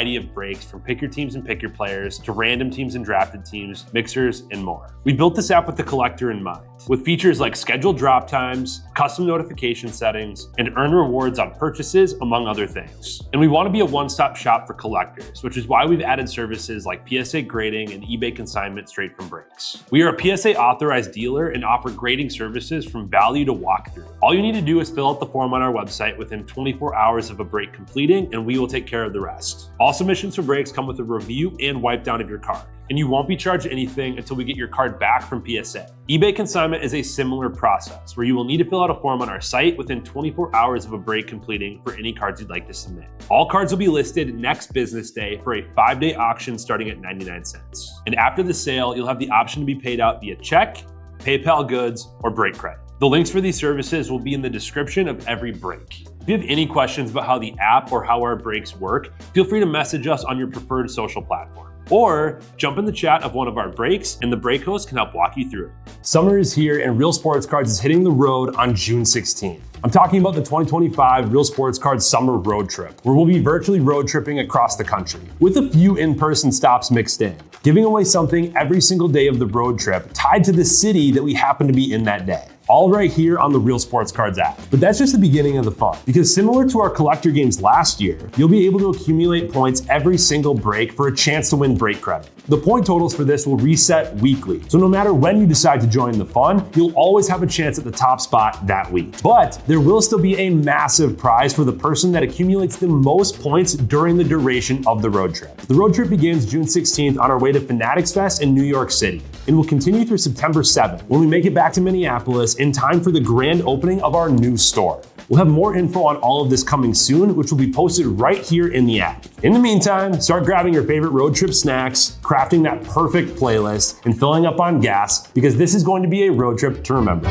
variety of breaks from pick your teams and pick your players to random teams and drafted teams, mixers, and more. We built this app with the collector in mind, with features like scheduled drop times, custom notification settings, and earn rewards on purchases, among other things. And we want to be a one-stop shop for collectors, which is why we've added services like PSA grading and eBay consignment straight from breaks. We are a PSA authorized dealer and offer grading services from value to walkthrough. All you need to do is fill out the form on our website within 24 hours of a break completing, and we will take care of the rest. All submissions for breaks come with a review and wipe down of your card, and you won't be charged anything until we get your card back from PSA. eBay consignment is a similar process where you will need to fill out a form on our site within 24 hours of a break completing for any cards you'd like to submit. All cards will be listed next business day for a 5-day auction starting at 99 cents. And after the sale, you'll have the option to be paid out via check, PayPal goods, or break credit. The links for these services will be in the description of every break. If you have any questions about how the app or how our breaks work, feel free to message us on your preferred social platform. Or jump in the chat of one of our breaks and the break host can help walk you through it. Summer is here and Real Sports Cards is hitting the road on June 16th. I'm talking about the 2025 Real Sports Cards Summer Road Trip, where we'll be virtually road tripping across the country, with a few in-person stops mixed in, giving away something every single day of the road trip tied to the city that we happen to be in that day. All right here on the Real Sports Cards app. But that's just the beginning of the fun, because similar to our collector games last year, you'll be able to accumulate points every single break for a chance to win break credit. The point totals for this will reset weekly, so no matter when you decide to join the fun, you'll always have a chance at the top spot that week. But there will still be a massive prize for the person that accumulates the most points during the duration of the road trip. The road trip begins June 16th on our way to Fanatics Fest in New York City, and will continue through September 7th when we make it back to Minneapolis in time for the grand opening of our new store. We'll have more info on all of this coming soon, which will be posted right here in the app. In the meantime, start grabbing your favorite road trip snacks, crafting that perfect playlist, and filling up on gas, because this is going to be a road trip to remember.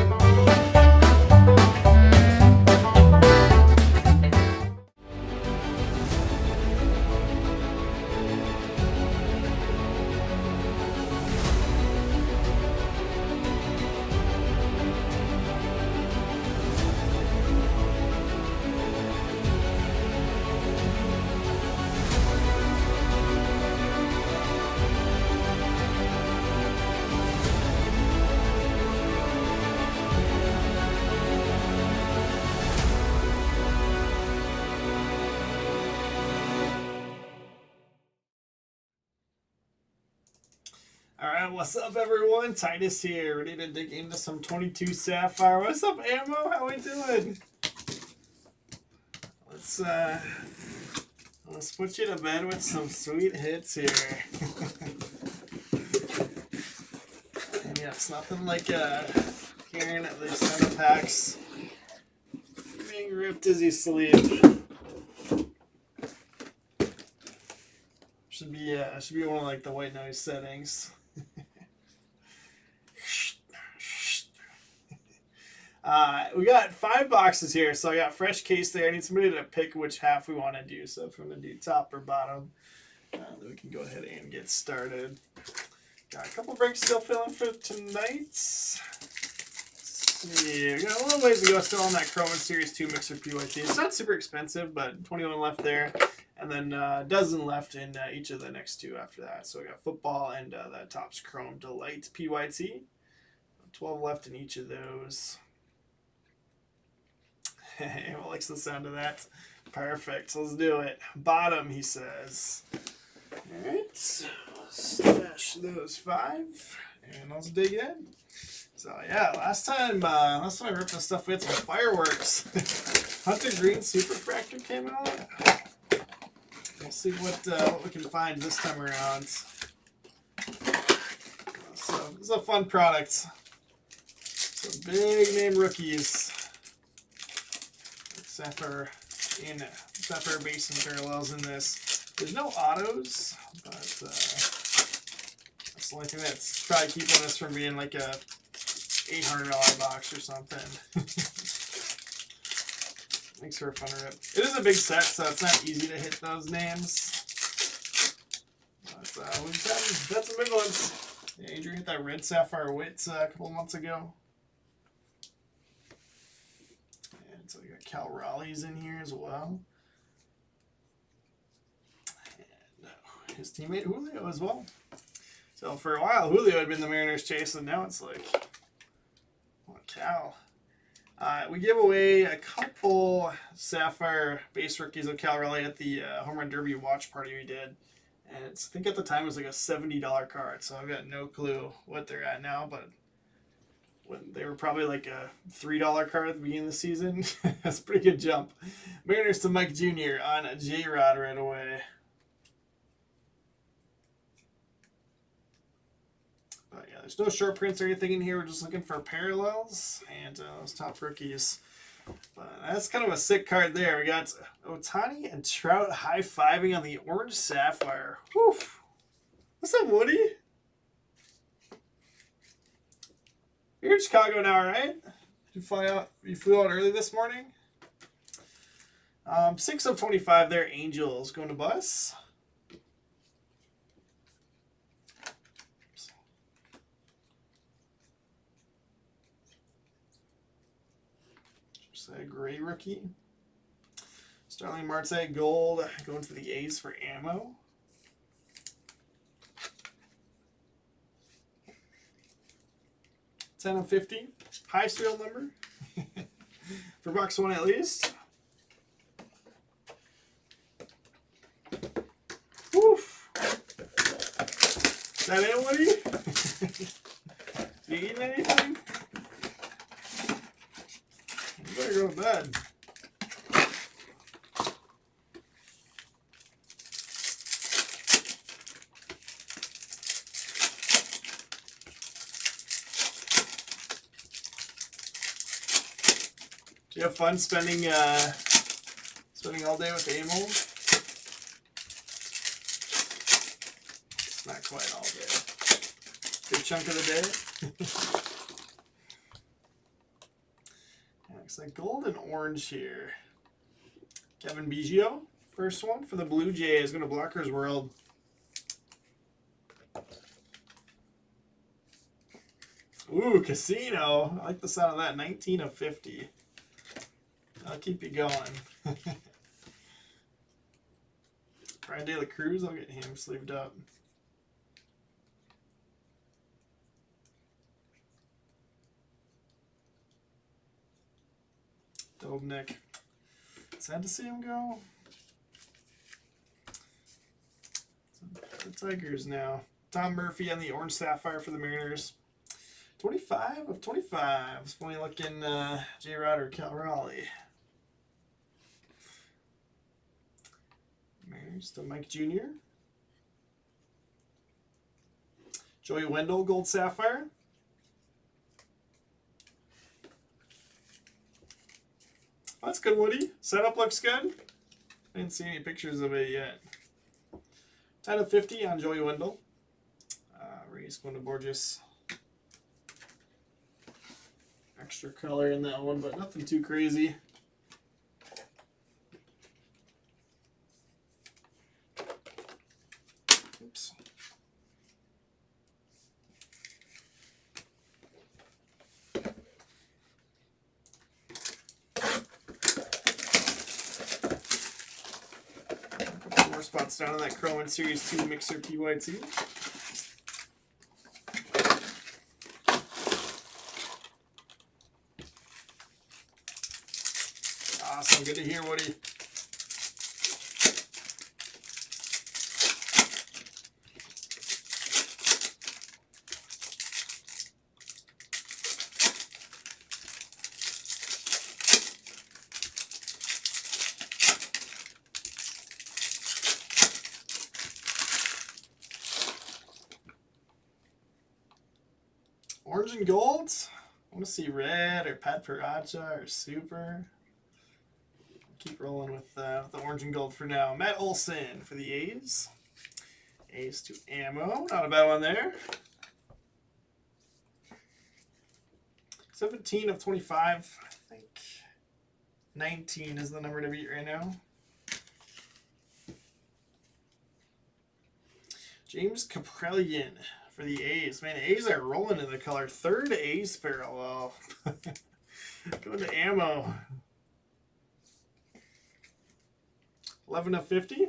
Alright, what's up everyone? Titus here, ready to dig into some 22 Sapphire. What's up, Ammo? How we doing? Let's put you to bed with some sweet hits here. And yeah, it's nothing like hearing at least center packs being ripped as you sleep. Should be one of like the white noise settings. We got 5 boxes here, so I got fresh case there. I need somebody to pick which half we want to do. So if we're going to do top or bottom, then we can go ahead and get started. Got a couple breaks still filling for tonight. Let's see, we got a little ways to go still on that Chroma Series 2 Mixer PYT. It's not super expensive, but 21 left there. And then a dozen left in each of the next 2 after that. So we got football and that Topps Chrome Delight PYT. 12 left in each of those. What likes the sound of that? Perfect. Let's do it. Bottom, he says. Alright. Stash those 5. And let's dig in. So yeah, last time I ripped this stuff, we had some fireworks. Hunter Green Superfractor came out. We'll see what we can find this time around. So this is a fun product. Some big name rookies. Sapphire base and parallels in this. There's no autos, but that's the only thing that's probably keeping us from being like a $800 box or something. Makes for a fun rip. It is a big set, so it's not easy to hit those names. But we've got some big ones. Yeah, Adrian hit that red Sapphire Wits a couple of months ago. And so we got Cal Raleigh's in here as well. his teammate Julio as well. So for a while, Julio had been the Mariners chase, and now it's like, oh, Cal. We give away a couple Sapphire base rookies of Cal Raleigh at the Home Run Derby watch party we did. And I think at the time it was like a $70 card, so I've got no clue what they're at now, but when they were probably like a $3 card at the beginning of the season. That's a pretty good jump. Mariners to Mike Jr. on J-Rod right away. But yeah, there's no short prints or anything in here. We're just looking for parallels and those top rookies. But that's kind of a sick card there. We got Ohtani and Trout high-fiving on the orange Sapphire. Whew. What's up, Woody? You're in Chicago now, right? Did you fly out? You flew out early this morning? 6 of 25 there, Angels going to bus. Just a gray rookie. Starling Marte gold going to the A's for ammo. $10 of 50. High serial number. For box 1 at least. Woof. Is that it, Woody? You eating anything? You better go to bed. Do you have fun spending all day with Amol? Not quite all day. Big chunk of the day. Looks like gold and orange here. Kevin Biggio, first one for the Blue Jays, going to Blockers World. Ooh, Casino. I like the sound of that. 19 of 50. I'll keep you going. Brian De La Cruz, I'll get him sleeved up. Dobnik. Sad to see him go. The Tigers now. Tom Murphy on the orange Sapphire for the Mariners. 25 of 25. It's funny looking J-Rod or Cal Raleigh. Mariners to Mike Jr. Joey Wendell, gold Sapphire. Oh, that's good, Woody. Setup looks good. I didn't see any pictures of it yet. 10 of 50 on Joey Wendell. Reyes going to Borges. Extra color in that one, but nothing too crazy. Oops. A couple more spots down on that Chrome Series 2 Mixer PYT. Awesome, good to hear, Woody. Orange and gold. I want to see red or Pat Paracha or super. Keep rolling with the orange and gold for now. Matt Olson for the A's. A's to ammo. Not a bad one there. 17 of 25. I think 19 is the number to beat right now. James Kaprielian for the A's. Man, A's are rolling in the color. Third A's parallel. Going to ammo. 11 of 50.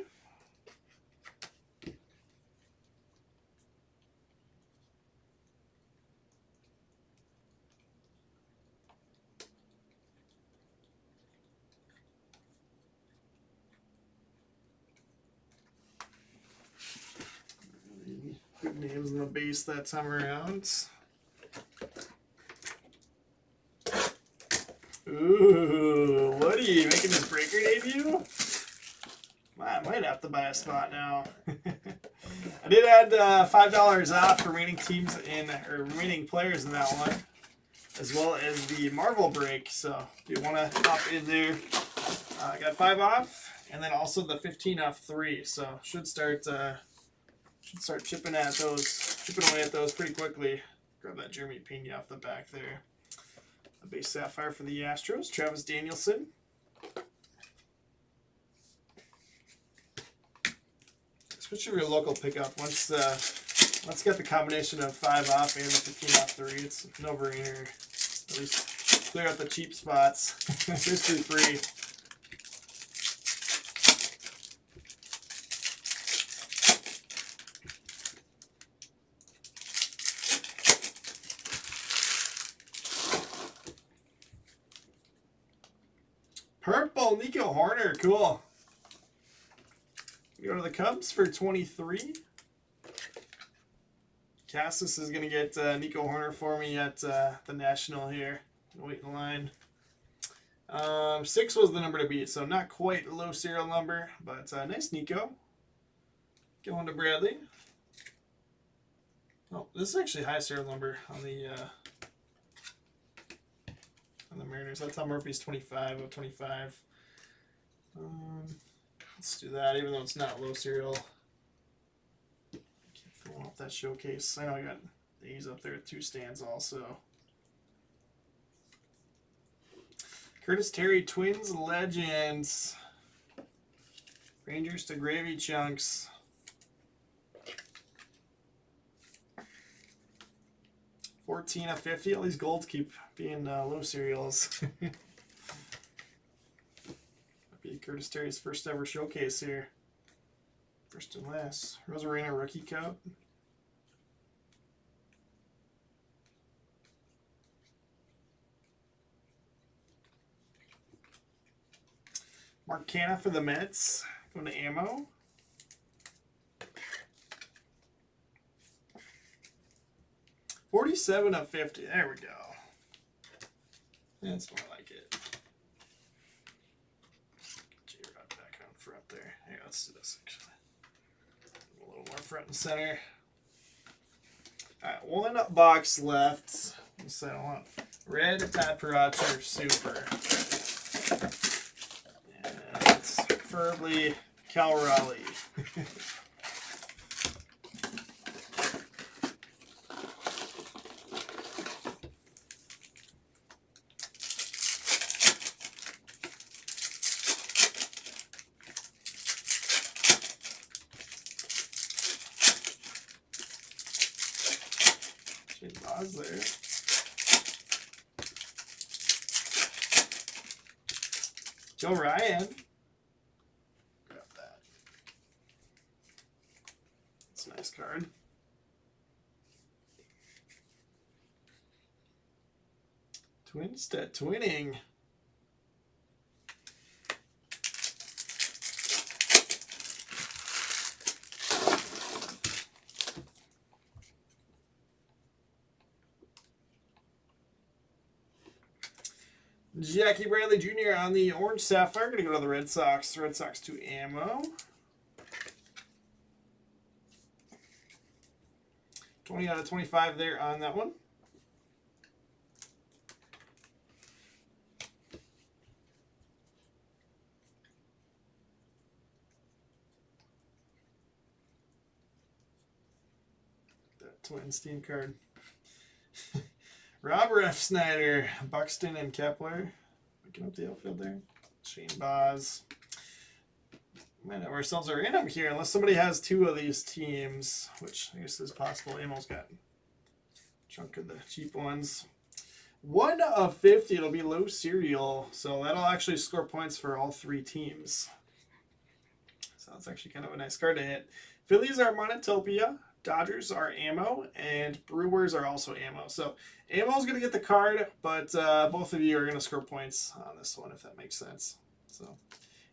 names in the base that time around. Ooh, Woody making his breaker debut? I might have to buy a spot now. I did add $5 off for remaining teams or remaining players in that one, as well as the Marvel break. So if you want to hop in there, I got 5 off, and then also the 15 off 3. So should start chipping away at those pretty quickly. Grab that Jeremy Pena off the back there. A base Sapphire for the Astros, Travis Danielson. Especially your local pickup. Once you get the combination of 5 off and the 15 off 3, it's a no-brainer. At least clear out the cheap spots. Basically free. Purple, Nico Horner, cool. We go to the Cubs for 23. Cassis is going to get Nico Horner for me at the National here. Wait in line. 6 was the number to beat, so not quite a low serial number, but nice Nico. Going to Bradley. Oh, this is actually high serial number on the Mariners. That's Tom Murphy's 25 of 25. Let's do that, even though it's not low serial. Keep filling up that showcase. I know I got these up there with 2 stands also. Curtis Terry, Twins Legends. Rangers to Gravy Chunks. $14 of 50. All these golds keep being low serials. Be Curtis Terry's first ever showcase here. First and last. Rosarena Rookie Cup. Mark Canha for the Mets. Going to ammo. $47 of 50. There we go. That's more like it. J-Rod back on front there. Here, let's do this actually. A little more front and center. Alright, 1 box left. So I want red Todd Paracher Super. And it's preferably Cal Raleigh. Boz there. Joe Ryan. Grab that. That's a nice card. Twinstead twinning. Jackie Bradley Jr. on the orange Sapphire. Going to go to the Red Sox. Red Sox to ammo. 20 out of 25 there on that one. That Twins team card. Robert F. Snyder, Buxton and Kepler. Looking up the outfield there. Shane Boz. Might have ourselves a random here, unless somebody has 2 of these teams, which I guess is possible. Ammo's got a chunk of the cheap ones. 1 of 50, it'll be low serial, so that'll actually score points for all 3 teams. So that's actually kind of a nice card to hit. Phillies are Monotopia. Dodgers are ammo, and Brewers are also ammo. So ammo's going to get the card, but both of you are going to score points on this one, if that makes sense. So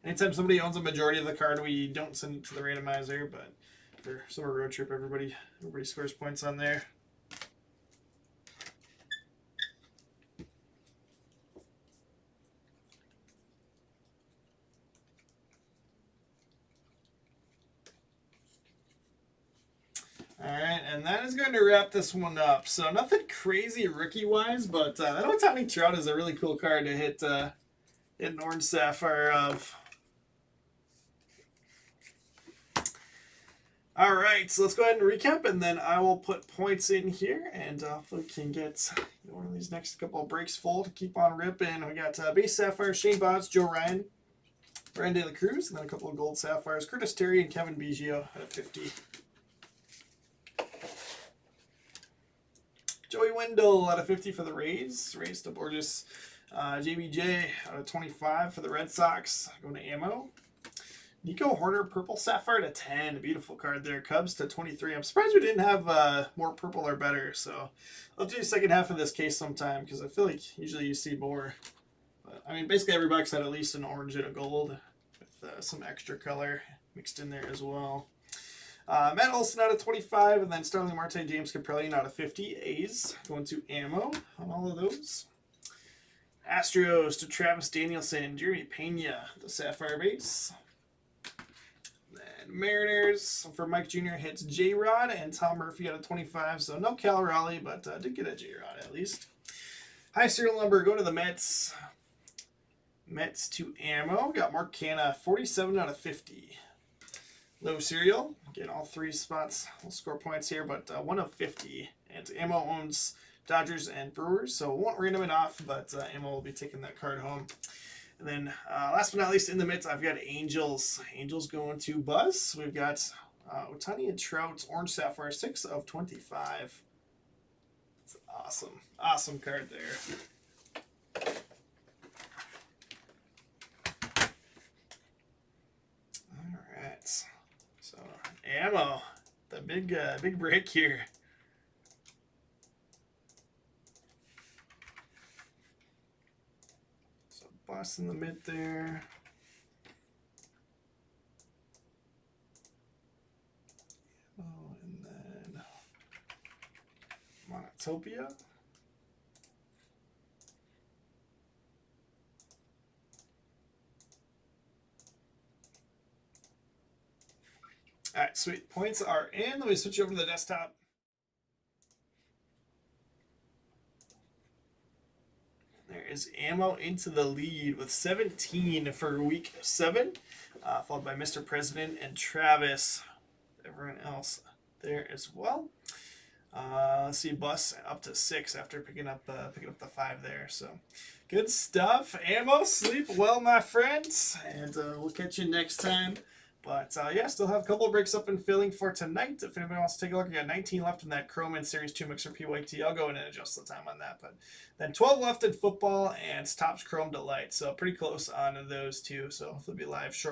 anytime somebody owns a majority of the card, we don't send it to the randomizer, but for summer road trip. Everybody scores points on there. All right, and that is going to wrap this one up. So nothing crazy rookie-wise, but that Ohtani Trout is a really cool card to hit an orange sapphire of. All right, so let's go ahead and recap, and then I will put points in here, and hopefully we can get one of these next couple of breaks full to keep on ripping. We got base sapphire, Shane Bonds, Joe Ryan, Brian De La Cruz, and then a couple of gold sapphires, Curtis Terry and Kevin Biggio at a 50. Joey Wendell out of 50 for the Rays. Rays to Borges. JBJ out of 25 for the Red Sox. Going to ammo. Nico Horner, purple sapphire to 10. A beautiful card there. Cubs to 23. I'm surprised we didn't have more purple or better. So I'll do the second half of this case sometime because I feel like usually you see more. But, I mean, basically every box had at least an orange and a gold with some extra color mixed in there as well. Matt Olson out of 25, and then Starling Marte, James Kaprielian out of 50. A's going to ammo on all of those. Astros to Travis Danielson, Jeremy Pena, the sapphire base. Then Mariners for Mike Jr. hits J-Rod and Tom Murphy out of 25. So no Cal Raleigh, but did get a J-Rod at least. High serial number, go to the Mets. Mets to ammo. Got Mark Canha, 47 out of 50. Low serial. Again, all three spots will score points here, but 1 of 50. And ammo owns Dodgers and Brewers, so won't random it off, but ammo will be taking that card home. And then last but not least, in the midst, I've got Angels. Angels going to Buzz. We've got Ohtani and Trout, orange sapphire, 6 of 25. It's awesome. Awesome card there. All right. So ammo, the big break here. So Boss in the mid there. Oh, and then Monotopia. All right, sweet. Points are in. Let me switch over to the desktop. There is ammo into the lead with 17 for week 7, followed by Mr. President and Travis. Everyone else there as well. Let's see, Bus up to 6 after picking up the 5 there. So good stuff. Ammo, sleep well, my friends, and we'll catch you next time. But yeah, still have a couple of breaks up and filling for tonight. If anybody wants to take a look, I got 19 left in that Chrome and Series 2 Mixer PYT. I'll go in and adjust the time on that. But then 12 left in football and Topps Chrome Delight. So pretty close on those two. So hopefully be live shortly.